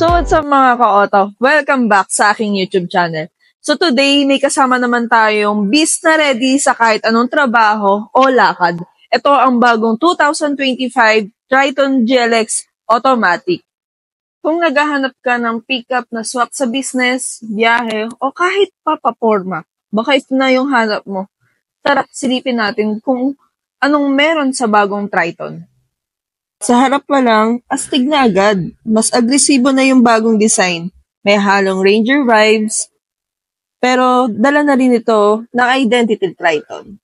So what's up mga ka-auto? Welcome back sa aking YouTube channel. So today, may kasama naman tayong beast na ready sa kahit anong trabaho o lakad. Ito ang bagong 2025 Triton GLX Automatic. Kung naghahanap ka ng pickup na swak sa business, biyahe, o kahit papaporma, baka ito na yung hanap mo. Tara, silipin natin kung anong meron sa bagong Triton. Sa harap pa lang, astig na agad. Mas agresibo na yung bagong design. May halong Ranger vibes, pero dala na rin ito ng identity Triton.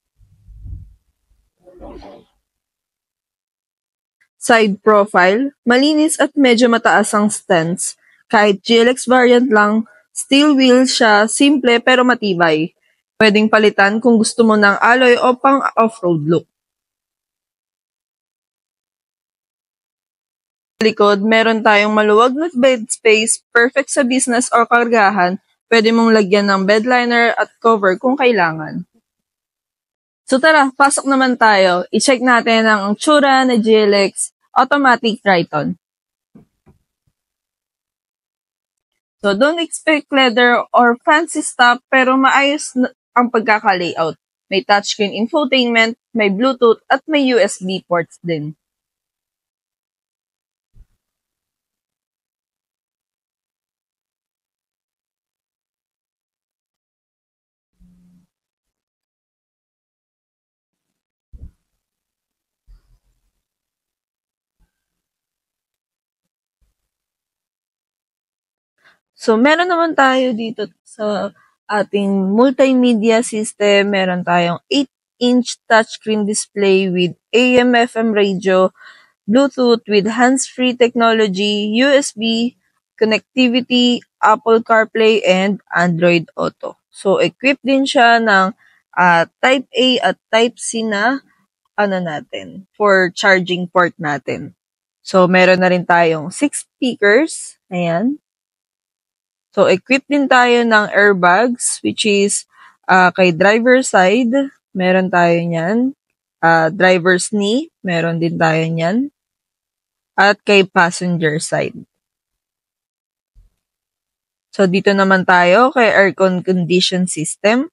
Side profile, malinis at medyo mataas ang stance. Kahit GLX variant lang, steel wheel siya, simple pero matibay. Pwedeng palitan kung gusto mo ng alloy o pang off-road look. Sa likod, meron tayong maluwag na bed space, perfect sa business o kargahan. Pwede mong lagyan ng bedliner at cover kung kailangan. So tara, pasok naman tayo. I-check natin ang tsura na GLX Automatic Triton. So don't expect leather or fancy stuff pero maayos ang pagkaka-layout. May touchscreen infotainment, may Bluetooth at may USB ports din. So, meron naman tayo dito sa ating multimedia system. Meron tayong 8-inch touchscreen display with AM/FM radio, Bluetooth with hands-free technology, USB, connectivity, Apple CarPlay, and Android Auto. So, equipped din siya ng Type A at Type C na for charging port natin. So, meron na rin tayong 6 speakers. Ayan. So, equipped din tayo ng airbags, which is kay driver side, meron tayo niyan. Driver's knee, meron din tayo niyan. At kay passenger side. So, dito naman tayo kay aircon condition system.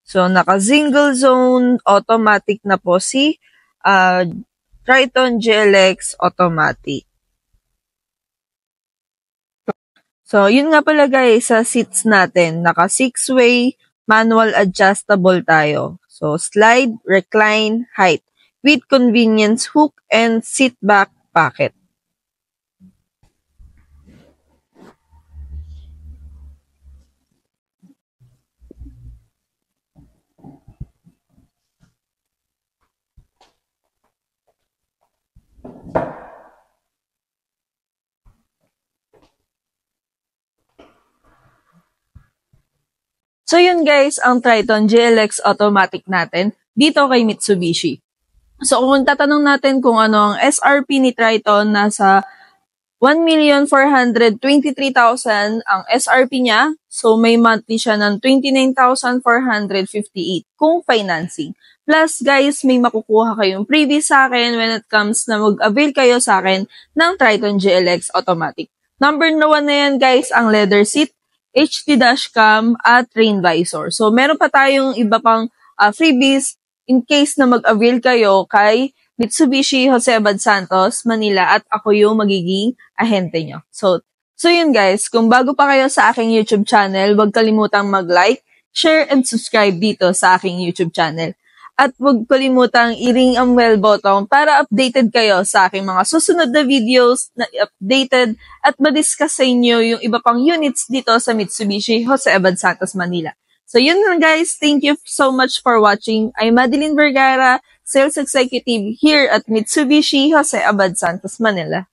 So, naka-single zone automatic na po si Triton GLX Automatic. So, yun nga pala guys, sa seats natin, naka 6-way, manual adjustable tayo. So, slide, recline, height, with convenience hook and seat back pocket. So yun guys, ang Triton GLX Automatic natin dito kay Mitsubishi. So kung tatanong natin kung ano ang SRP ni Triton, nasa 1,423,000 ang SRP niya. So may monthly siya ng 29,458 kung financing. Plus guys, may makukuha kayong freebie sa akin when it comes na mag-avail kayo sa akin ng Triton GLX Automatic. Number 1 na yan guys, ang leather seat, HD dashcam at rain visor. So meron pa tayong iba pang freebies in case na mag-avail kayo kay Mitsubishi Jose Abad Santos, Manila, at ako yung magiging ahente nyo. So yun guys, kung bago pa kayo sa aking YouTube channel, huwag kalimutang mag-like, share, and subscribe dito sa aking YouTube channel. At huwag kalimutang i-ring ang bell button para updated kayo sa aking mga susunod na videos na updated at ma-discuss sa inyo yung iba pang units dito sa Mitsubishi Jose Abad Santos, Manila. So yun lang guys, thank you so much for watching. I'm Madeline Vergara, Sales Executive here at Mitsubishi Jose Abad Santos, Manila.